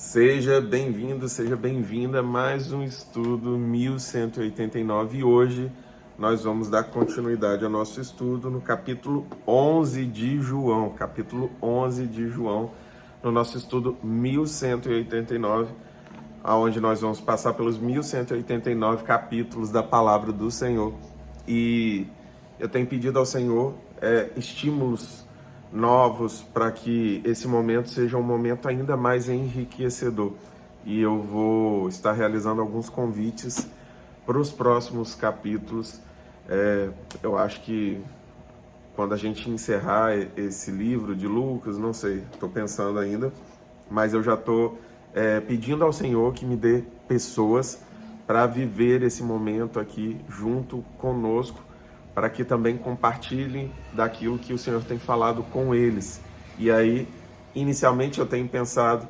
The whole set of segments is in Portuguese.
Seja bem-vindo, seja bem-vinda a mais um estudo 1189 e hoje nós vamos dar continuidade ao nosso estudo no capítulo 11 de João, no nosso estudo 1189, onde nós vamos passar pelos 1189 capítulos da Palavra do Senhor. E eu tenho pedido ao Senhor estímulos novos para que esse momento seja um momento ainda mais enriquecedor. E eu vou estar realizando alguns convites para os próximos capítulos. Eu acho que quando a gente encerrar esse livro de Lucas, não sei, estou pensando ainda, mas eu já estou pedindo ao Senhor que me dê pessoas para viver esse momento aqui junto conosco, para que também compartilhem daquilo que o Senhor tem falado com eles. E aí, inicialmente eu tenho pensado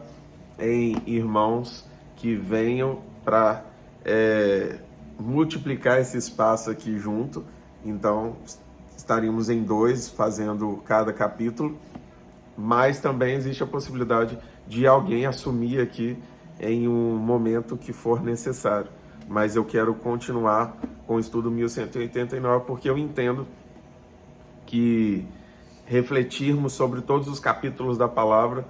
em irmãos que venham para multiplicar esse espaço aqui junto. Então, estaríamos em 2 fazendo cada capítulo, mas também existe a possibilidade de alguém assumir aqui em um momento que for necessário. Mas eu quero continuar com o estudo 1189, porque eu entendo que refletirmos sobre todos os capítulos da palavra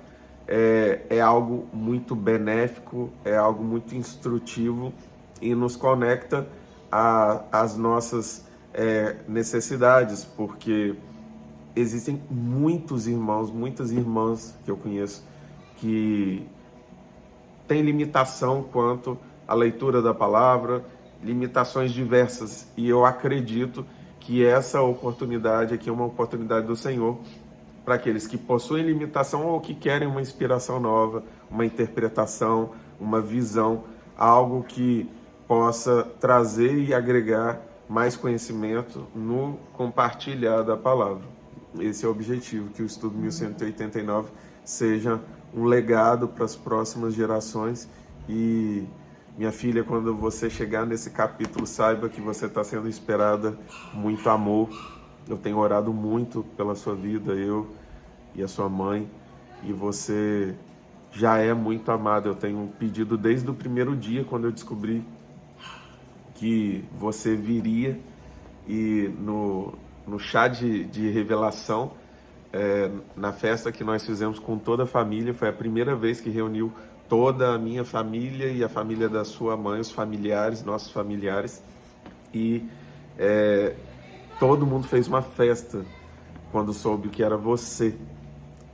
é algo muito benéfico, é algo muito instrutivo e nos conecta às nossas necessidades, porque existem muitos irmãos, muitas irmãs que eu conheço que têm limitação quanto à leitura da palavra, limitações diversas, e eu acredito que essa oportunidade aqui é uma oportunidade do Senhor para aqueles que possuem limitação ou que querem uma inspiração nova, uma interpretação, uma visão, algo que possa trazer e agregar mais conhecimento no compartilhar da palavra. Esse é o objetivo, que o estudo 1189 seja um legado para as próximas gerações. E minha filha, quando você chegar nesse capítulo, saiba que você está sendo esperada com muito amor. Eu tenho orado muito pela sua vida, eu e a sua mãe, e você já é muito amada. Eu tenho pedido desde o primeiro dia, quando eu descobri que você viria, e no chá de revelação, na festa que nós fizemos com toda a família, foi a primeira vez que reuniu toda a minha família e a família da sua mãe, os familiares, nossos familiares, e todo mundo fez uma festa quando soube que era você.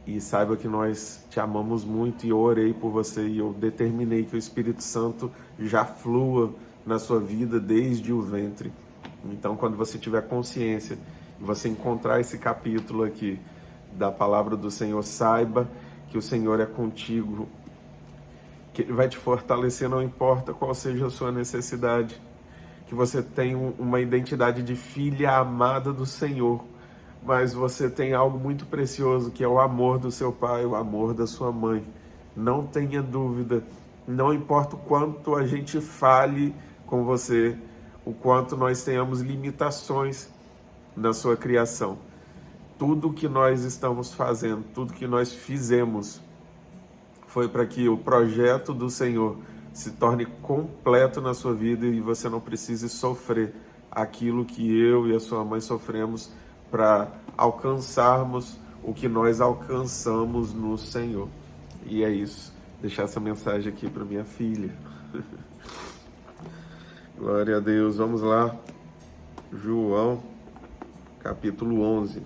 E saiba que nós te amamos muito, e eu orei por você, e eu determinei que o Espírito Santo já flua na sua vida desde o ventre. Então, quando você tiver consciência e você encontrar esse capítulo aqui da palavra do Senhor, saiba que o Senhor é contigo, que Ele vai te fortalecer, não importa qual seja a sua necessidade, que você tem uma identidade de filha amada do Senhor, mas você tem algo muito precioso, que é o amor do seu pai, o amor da sua mãe. Não tenha dúvida, não importa o quanto a gente fale com você, o quanto nós tenhamos limitações na sua criação. Tudo que nós estamos fazendo, tudo que nós fizemos, foi para que o projeto do Senhor se torne completo na sua vida e você não precise sofrer aquilo que eu e a sua mãe sofremos para alcançarmos o que nós alcançamos no Senhor. E é isso. Deixar essa mensagem aqui para minha filha. Glória a Deus. Vamos lá. João, capítulo 11.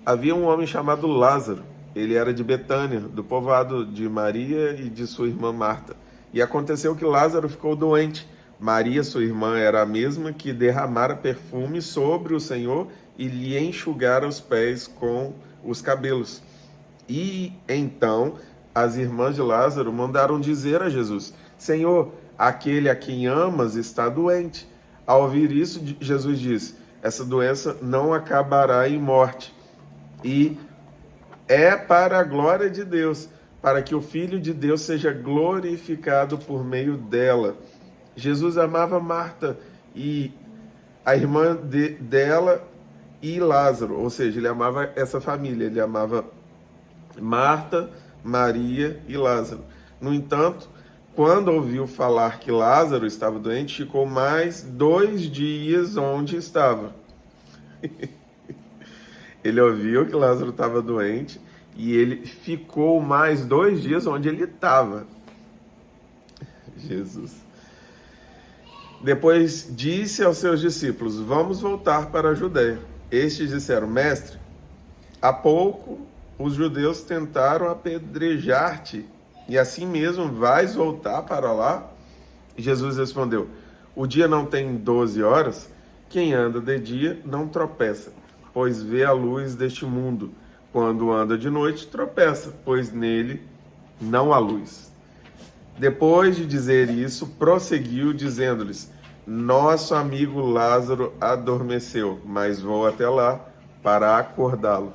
Havia um homem chamado Lázaro. Ele era de Betânia, do povoado de Maria e de sua irmã Marta. E aconteceu que Lázaro ficou doente. Maria, sua irmã, era a mesma que derramara perfume sobre o Senhor e lhe enxugara os pés com os cabelos. E então as irmãs de Lázaro mandaram dizer a Jesus: Senhor, aquele a quem amas está doente. Ao ouvir isso, Jesus disse: essa doença não acabará em morte, e é para a glória de Deus, para que o Filho de Deus seja glorificado por meio dela. Jesus amava Marta e a irmã dela e Lázaro, ou seja, ele amava essa família, ele amava Marta, Maria e Lázaro. No entanto, quando ouviu falar que Lázaro estava doente, ficou mais 2 dias onde estava. Ele ouviu que Lázaro estava doente e ele ficou mais 2 dias onde ele estava. Jesus. Depois disse aos seus discípulos: vamos voltar para a Judéia. Estes disseram: mestre, há pouco os judeus tentaram apedrejar-te, e assim mesmo vais voltar para lá? Jesus respondeu: o dia não tem 12 horas? Quem anda de dia não tropeça, pois vê a luz deste mundo. Quando anda de noite, tropeça, pois nele não há luz. Depois de dizer isso, prosseguiu, dizendo-lhes: nosso amigo Lázaro adormeceu, mas vou até lá para acordá-lo.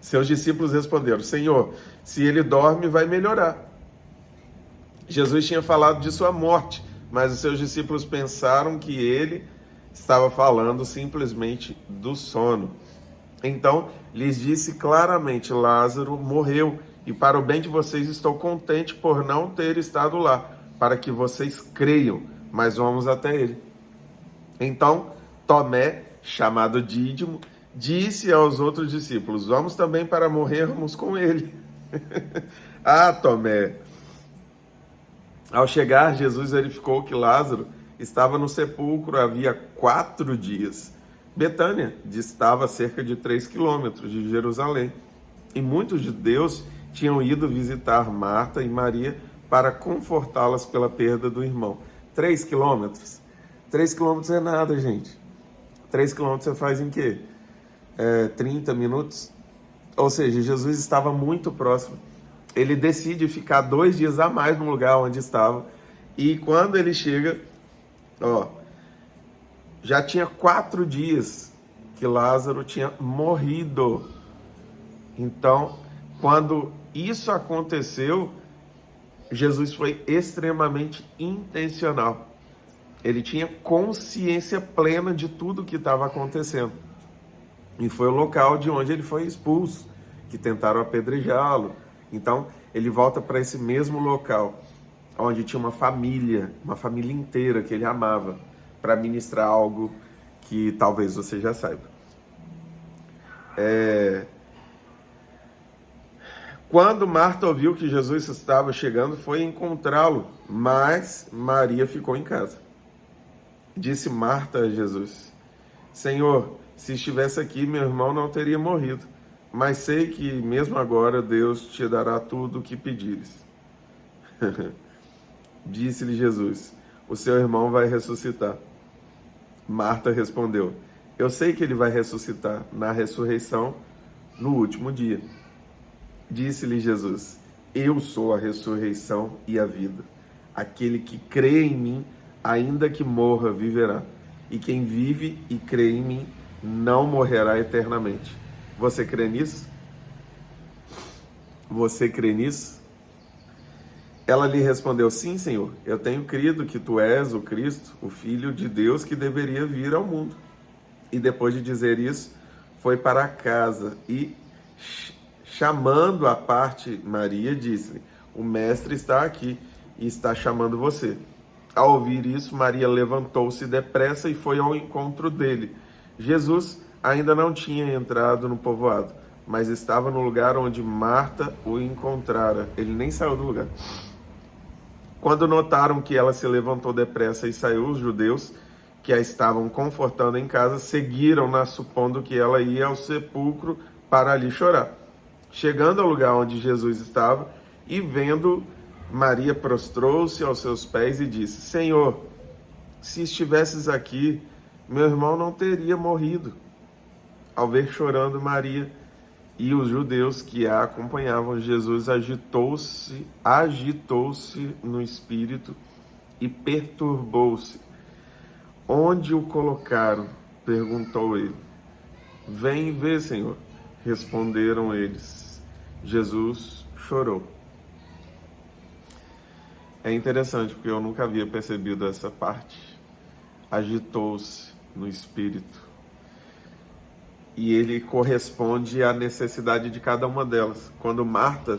Seus discípulos responderam: Senhor, se ele dorme, vai melhorar. Jesus tinha falado de sua morte, mas os seus discípulos pensaram que ele estava falando simplesmente do sono. Então, lhes disse claramente: Lázaro morreu, e para o bem de vocês estou contente por não ter estado lá, para que vocês creiam, mas vamos até ele. Então, Tomé, chamado Dídimo, disse aos outros discípulos: vamos também para morrermos com ele. Ah, Tomé! Ao chegar, Jesus verificou que Lázaro estava no sepulcro havia 4 dias. Betânia distava cerca de 3 quilômetros de Jerusalém, e muitos judeus tinham ido visitar Marta e Maria para confortá-las pela perda do irmão. 3 quilômetros? 3 quilômetros é nada, gente. 3 quilômetros você faz em quê? 30 minutos? Ou seja, Jesus estava muito próximo. Ele decide ficar 2 dias a mais no lugar onde estava. E quando ele chega, já tinha 4 dias que Lázaro tinha morrido. Então, quando isso aconteceu, Jesus foi extremamente intencional. Ele tinha consciência plena de tudo que estava acontecendo. E foi o local de onde ele foi expulso, que tentaram apedrejá-lo. Então, ele volta para esse mesmo local, onde tinha uma família inteira que ele amava, para ministrar algo que talvez você já saiba. Quando Marta ouviu que Jesus estava chegando, foi encontrá-lo, mas Maria ficou em casa. Disse Marta a Jesus: Senhor, se estivesse aqui, meu irmão não teria morrido, mas sei que mesmo agora Deus te dará tudo o que pedires. Disse-lhe Jesus: o seu irmão vai ressuscitar. Marta respondeu: eu sei que ele vai ressuscitar na ressurreição no último dia. Disse-lhe Jesus: eu sou a ressurreição e a vida. Aquele que crê em mim, ainda que morra, viverá. E quem vive e crê em mim, não morrerá eternamente. Você crê nisso? Você crê nisso? Ela lhe respondeu: sim, Senhor, eu tenho crido que tu és o Cristo, o Filho de Deus que deveria vir ao mundo. E depois de dizer isso, foi para casa e, chamando à parte Maria, disse-lhe: o mestre está aqui e está chamando você. Ao ouvir isso, Maria levantou-se depressa e foi ao encontro dele. Jesus ainda não tinha entrado no povoado, mas estava no lugar onde Marta o encontrara. Ele nem saiu do lugar. Quando notaram que ela se levantou depressa e saiu, os judeus que a estavam confortando em casa seguiram-na, supondo que ela ia ao sepulcro para ali chorar. Chegando ao lugar onde Jesus estava e vendo, Maria prostrou-se aos seus pés e disse: Senhor, se estivesses aqui, meu irmão não teria morrido. Ao ver chorando Maria e os judeus que a acompanhavam, Jesus agitou-se no espírito e perturbou-se. Onde o colocaram? Perguntou ele. Vem ver, Senhor. Responderam eles. Jesus chorou. É interessante porque eu nunca havia percebido essa parte. Agitou-se no espírito. E ele corresponde à necessidade de cada uma delas. Quando Marta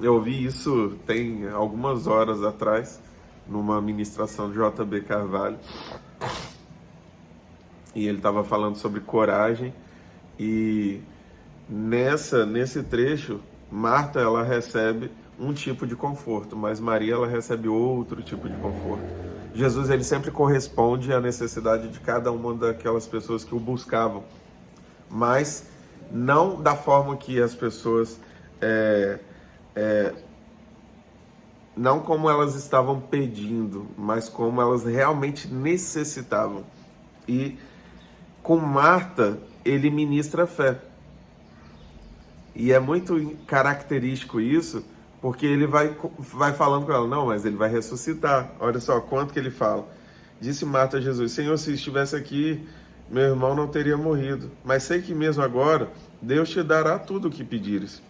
Eu ouvi isso tem algumas horas atrás, numa ministração de JB Carvalho, e ele estava falando sobre coragem, e nesse trecho, Marta ela recebe um tipo de conforto, mas Maria ela recebe outro tipo de conforto. Jesus ele sempre corresponde à necessidade de cada uma daquelas pessoas que o buscavam, mas não da forma que as pessoas não como elas estavam pedindo, mas como elas realmente necessitavam. E com Marta, ele ministra fé. E é muito característico isso, porque ele vai falando com ela, não, mas ele vai ressuscitar. Olha só quanto que ele fala. Disse Marta a Jesus, Senhor, se estivesse aqui, meu irmão não teria morrido. Mas sei que mesmo agora, Deus te dará tudo o que pedires.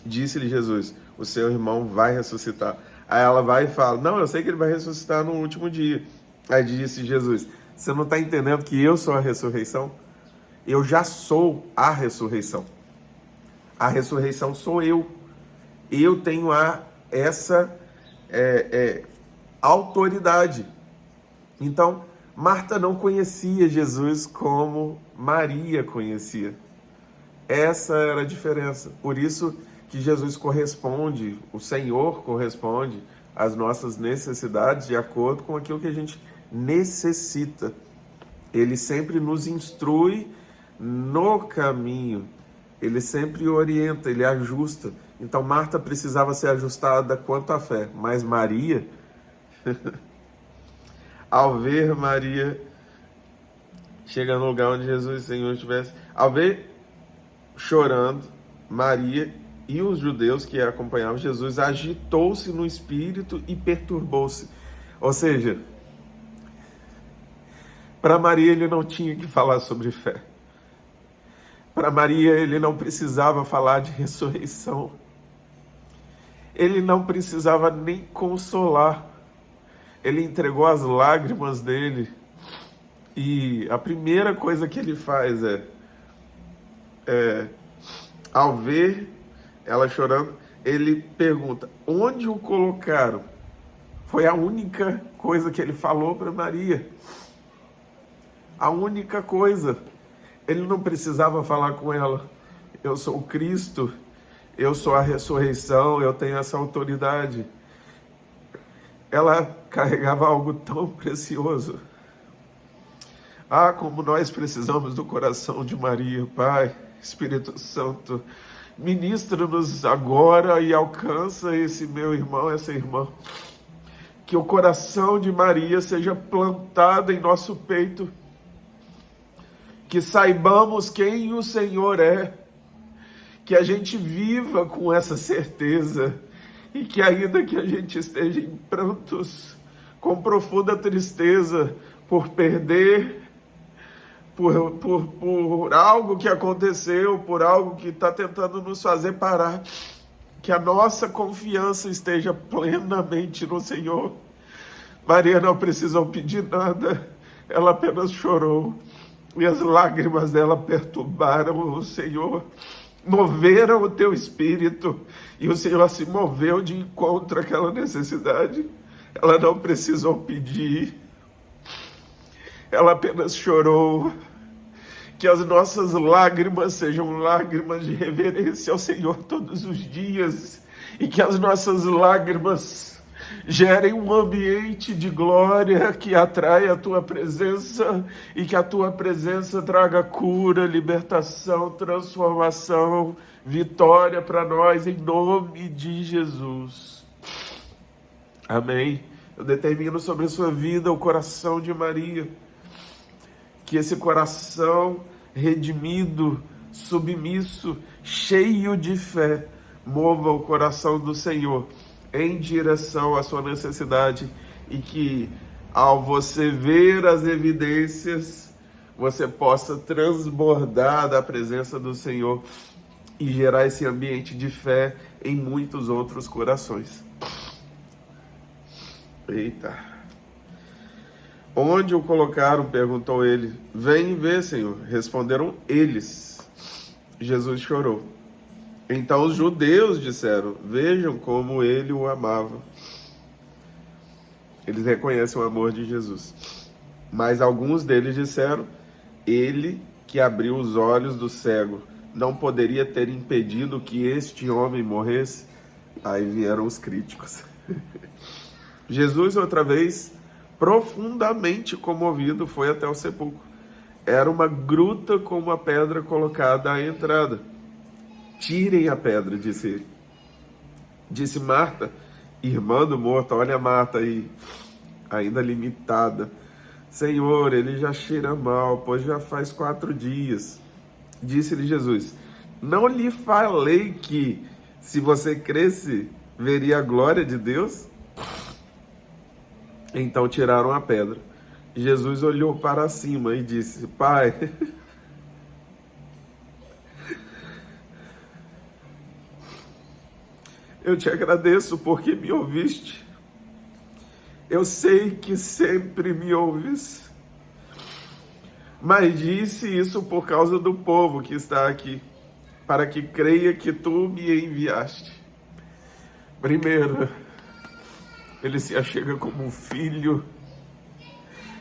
Disse-lhe Jesus, o seu irmão vai ressuscitar. Aí ela vai e fala, não, eu sei que ele vai ressuscitar no último dia. Aí disse Jesus, você não está entendendo que eu sou a ressurreição? Eu já sou a ressurreição. A ressurreição sou eu. Eu tenho essa autoridade. Então, Marta não conhecia Jesus como Maria conhecia. Essa era a diferença. Por isso que Jesus corresponde, o Senhor corresponde às nossas necessidades de acordo com aquilo que a gente necessita. Ele sempre nos instrui no caminho. Ele sempre orienta, ele ajusta. Então Marta precisava ser ajustada quanto à fé, mas Maria, ao ver Maria, chega no lugar onde Jesus e o Senhor estivesse, ao ver chorando, Maria e os judeus que acompanhavam Jesus, agitou-se no espírito e perturbou-se. Ou seja, para Maria ele não tinha que falar sobre fé. Para Maria ele não precisava falar de ressurreição. Ele não precisava nem consolar. Ele entregou as lágrimas dele. E a primeira coisa que ele faz ao ver ela chorando, ele pergunta, onde o colocaram? Foi a única coisa que ele falou para Maria. A única coisa. Ele não precisava falar com ela, eu sou o Cristo, eu sou a ressurreição, eu tenho essa autoridade. Ela carregava algo tão precioso. Ah, como nós precisamos do coração de Maria, Pai, Espírito Santo, ministra-nos agora e alcança esse meu irmão, essa irmã. Que o coração de Maria seja plantado em nosso peito. Que saibamos quem o Senhor é. Que a gente viva com essa certeza. E que ainda que a gente esteja em prantos, com profunda tristeza, por perder, por algo que aconteceu, por algo que está tentando nos fazer parar, que a nossa confiança esteja plenamente no Senhor. Maria não precisou pedir nada, ela apenas chorou, e as lágrimas dela perturbaram o Senhor, moveram o teu espírito, e o Senhor se moveu de encontro àquela necessidade. Ela não precisou pedir, ela apenas chorou. Que as nossas lágrimas sejam lágrimas de reverência ao Senhor todos os dias, e que as nossas lágrimas gerem um ambiente de glória que atrai a tua presença, e que a tua presença traga cura, libertação, transformação, vitória para nós, em nome de Jesus. Amém. Eu determino sobre a sua vida o coração de Maria. Que esse coração redimido, submisso, cheio de fé, mova o coração do Senhor em direção à sua necessidade, e que ao você ver as evidências, você possa transbordar da presença do Senhor e gerar esse ambiente de fé em muitos outros corações. Eita! Onde o colocaram? Perguntou ele. Vem ver, Senhor. Responderam eles. Jesus chorou. Então os judeus disseram: vejam como ele o amava. Eles reconhecem o amor de Jesus. Mas alguns deles disseram: ele que abriu os olhos do cego não poderia ter impedido que este homem morresse? Aí vieram os críticos. Jesus, outra vez, profundamente comovido, foi até o sepulcro. Era uma gruta com uma pedra colocada à entrada. Tirem a pedra, disse ele. Disse Marta, irmã do morto: olha a Marta aí, ainda limitada. Senhor, ele já cheira mal, pois já faz 4 dias. Disse-lhe Jesus: não lhe falei que, se você cresce, veria a glória de Deus? Então tiraram a pedra. Jesus olhou para cima e disse: Pai, eu te agradeço porque me ouviste. Eu sei que sempre me ouves, mas disse isso por causa do povo que está aqui, para que creia que tu me enviaste. Primeiro, ele se achega como um filho,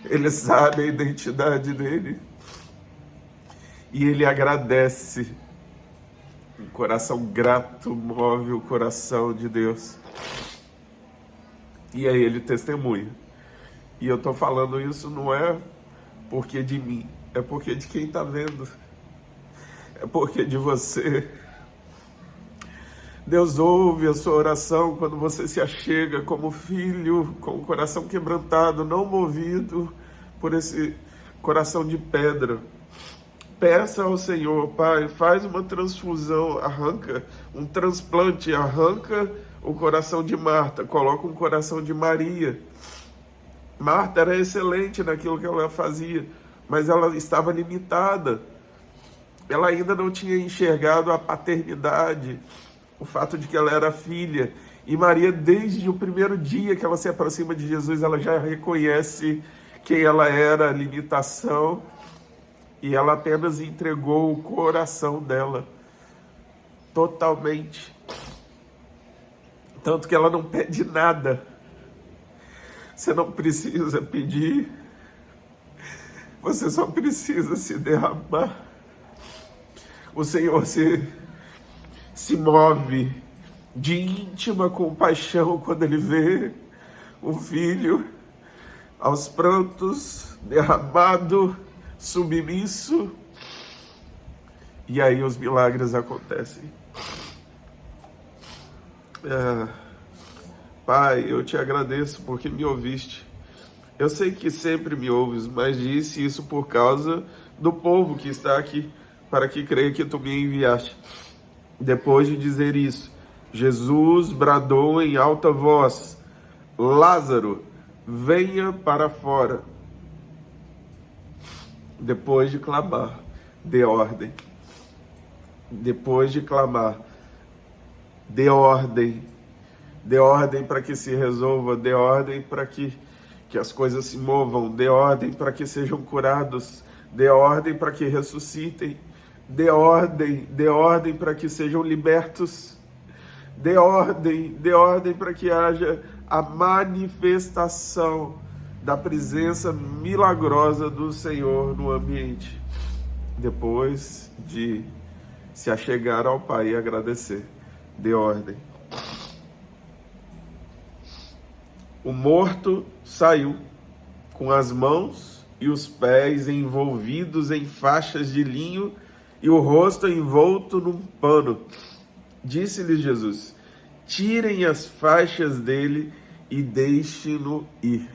ele sabe a identidade dele, e ele agradece. Um coração grato move o coração de Deus. E aí ele testemunha. E eu estou falando isso não é porque de mim, é porque de quem está vendo. É porque de você. Deus ouve a sua oração quando você se achega como filho, com o coração quebrantado, não movido por esse coração de pedra. Peça ao Senhor: Pai, faz uma transfusão, arranca um transplante, arranca o coração de Marta, coloca um coração de Maria. Marta era excelente naquilo que ela fazia, mas ela estava limitada. Ela ainda não tinha enxergado a paternidade, o fato de que ela era filha. E Maria, desde o primeiro dia que ela se aproxima de Jesus, ela já reconhece quem ela era, a limitação, e ela apenas entregou o coração dela totalmente. Tanto que ela não pede nada. Você não precisa pedir, você só precisa se derramar. O Senhor se move de íntima compaixão quando Ele vê o filho aos prantos, derramado, submisso, e aí os milagres acontecem. Pai, eu te agradeço porque me ouviste. Eu sei que sempre me ouves, mas disse isso por causa do povo que está aqui, para que creia que tu me enviaste. Depois de dizer isso, Jesus bradou em alta voz: Lázaro, venha para fora. Depois de clamar, dê ordem. Depois de clamar, dê ordem. Dê ordem para que se resolva, dê ordem para que as coisas se movam, dê ordem para que sejam curados, dê ordem para que ressuscitem, dê ordem para que sejam libertos, dê ordem para que haja a manifestação da presença milagrosa do Senhor no ambiente. Depois de se achegar ao Pai e agradecer, dê ordem. O morto saiu, com as mãos e os pés envolvidos em faixas de linho e o rosto envolto num pano. Disse-lhe Jesus: tirem as faixas dele e deixem-no ir.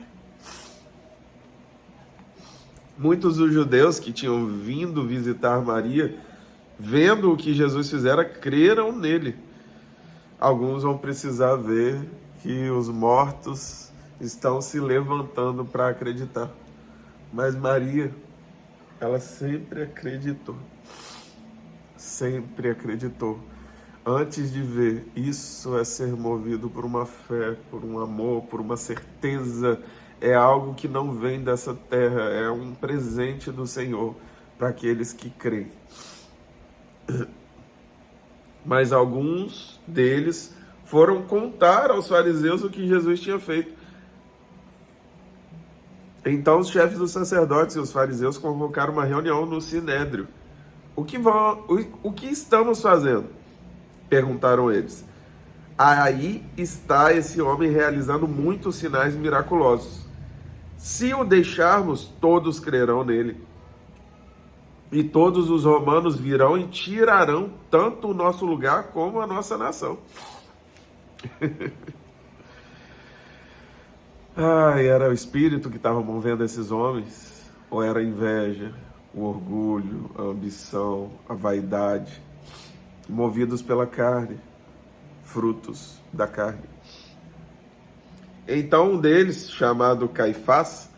Muitos dos judeus que tinham vindo visitar Maria, vendo o que Jesus fizera, creram nele. Alguns vão precisar ver que os mortos estão se levantando para acreditar. Mas Maria, ela sempre acreditou. Sempre acreditou. Antes de ver, isso é ser movido por uma fé, por um amor, por uma certeza. É algo que não vem dessa terra, é um presente do Senhor para aqueles que creem. Mas alguns deles foram contar aos fariseus o que Jesus tinha feito. Então os chefes dos sacerdotes e os fariseus convocaram uma reunião no Sinédrio. O que estamos fazendo? Perguntaram eles. Aí está esse homem realizando muitos sinais miraculosos. Se o deixarmos, todos crerão nele. E todos os romanos virão e tirarão tanto o nosso lugar como a nossa nação. Era o espírito que estava movendo esses homens? Ou era a inveja, o orgulho, a ambição, a vaidade? Movidos pela carne, frutos da carne. Então um deles, chamado Caifás,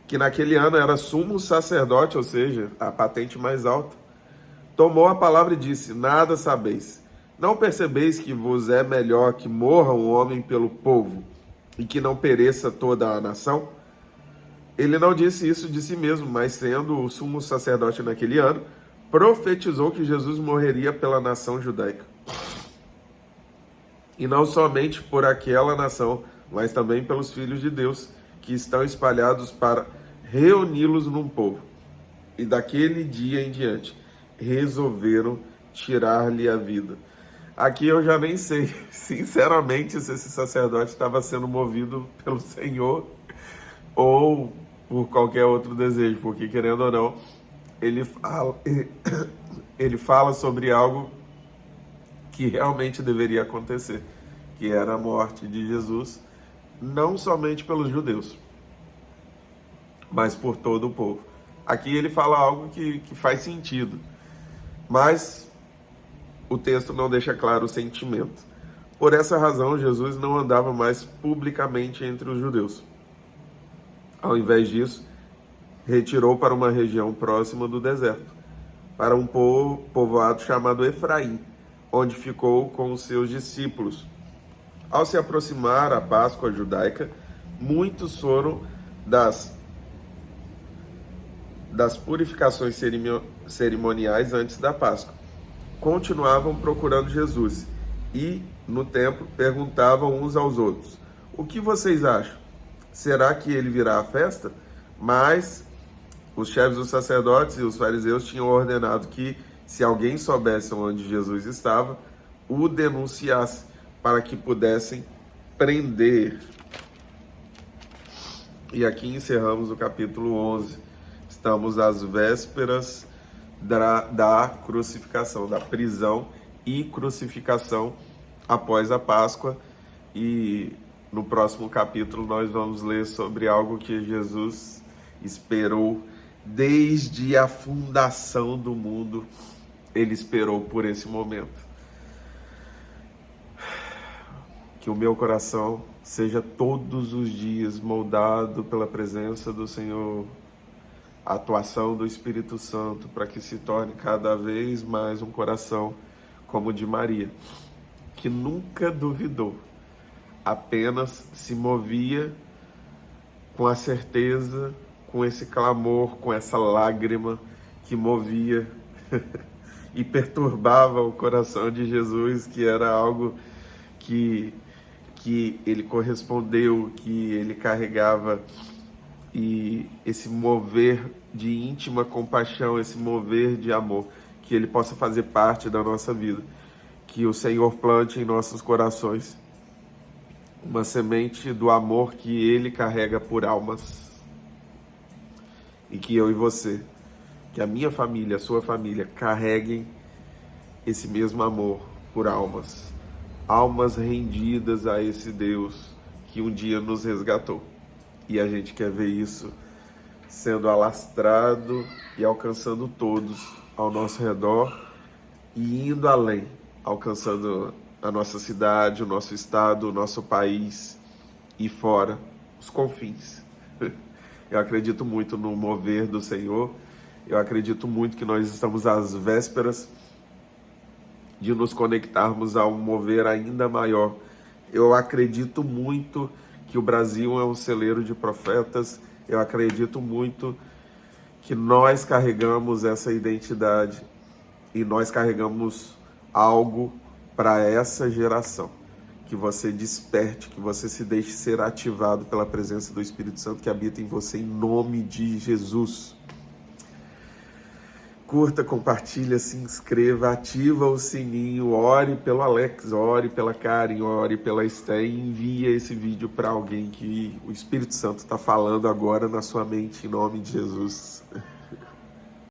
que naquele ano era sumo sacerdote, ou seja, a patente mais alta, tomou a palavra e disse: nada sabeis. Não percebeis que vos é melhor que morra um homem pelo povo e que não pereça toda a nação? Ele não disse isso de si mesmo, mas sendo o sumo sacerdote naquele ano, profetizou que Jesus morreria pela nação judaica. E não somente por aquela nação, mas também pelos filhos de Deus, que estão espalhados para reuni-los num povo. E daquele dia em diante, resolveram tirar-lhe a vida. Aqui eu já nem sei, sinceramente, se esse sacerdote estava sendo movido pelo Senhor ou por qualquer outro desejo, porque, querendo ou não, ele fala sobre algo que realmente deveria acontecer, que era a morte de Jesus, não somente pelos judeus, mas por todo o povo. Aqui ele fala algo que faz sentido, mas o texto não deixa claro o sentimento. Por essa razão, Jesus não andava mais publicamente entre os judeus. Ao invés disso, retirou para uma região próxima do deserto, para um povoado chamado Efraim, onde ficou com os seus discípulos. Ao se aproximar a Páscoa judaica, muitos foram das purificações cerimoniais antes da Páscoa. Continuavam procurando Jesus e, no templo, perguntavam uns aos outros: o que vocês acham? Será que ele virá à festa? Mas os chefes dos sacerdotes e os fariseus tinham ordenado que, se alguém soubesse onde Jesus estava, o denunciasse para que pudessem prender. E aqui encerramos o capítulo 11. Estamos às vésperas da crucificação, da prisão e crucificação após a Páscoa. E no próximo capítulo nós vamos ler sobre algo que Jesus esperou desde a fundação do mundo. Ele esperou por esse momento. Que o meu coração seja todos os dias moldado pela presença do Senhor, a atuação do Espírito Santo, para que se torne cada vez mais um coração como o de Maria, que nunca duvidou, apenas se movia com a certeza, com esse clamor, com essa lágrima que movia e perturbava o coração de Jesus, que era algo que ele correspondeu, que ele carregava. E esse mover de íntima compaixão, esse mover de amor, que ele possa fazer parte da nossa vida. Que o Senhor plante em nossos corações uma semente do amor que ele carrega por almas. E que eu e você, que a minha família, a sua família, carreguem esse mesmo amor por almas. Almas rendidas a esse Deus que um dia nos resgatou. E a gente quer ver isso sendo alastrado e alcançando todos ao nosso redor e indo além, alcançando a nossa cidade, o nosso estado, o nosso país e fora, os confins. Eu acredito muito no mover do Senhor, eu acredito muito que nós estamos às vésperas de nos conectarmos a um mover ainda maior. Eu acredito muito que o Brasil é um celeiro de profetas. Eu acredito muito que nós carregamos essa identidade e nós carregamos algo para essa geração. Que você desperte, que você se deixe ser ativado pela presença do Espírito Santo que habita em você, em nome de Jesus. Curta, compartilha, se inscreva, ativa o sininho, ore pelo Alex, ore pela Karen, ore pela Esté e envia esse vídeo para alguém que o Espírito Santo está falando agora na sua mente, em nome de Jesus.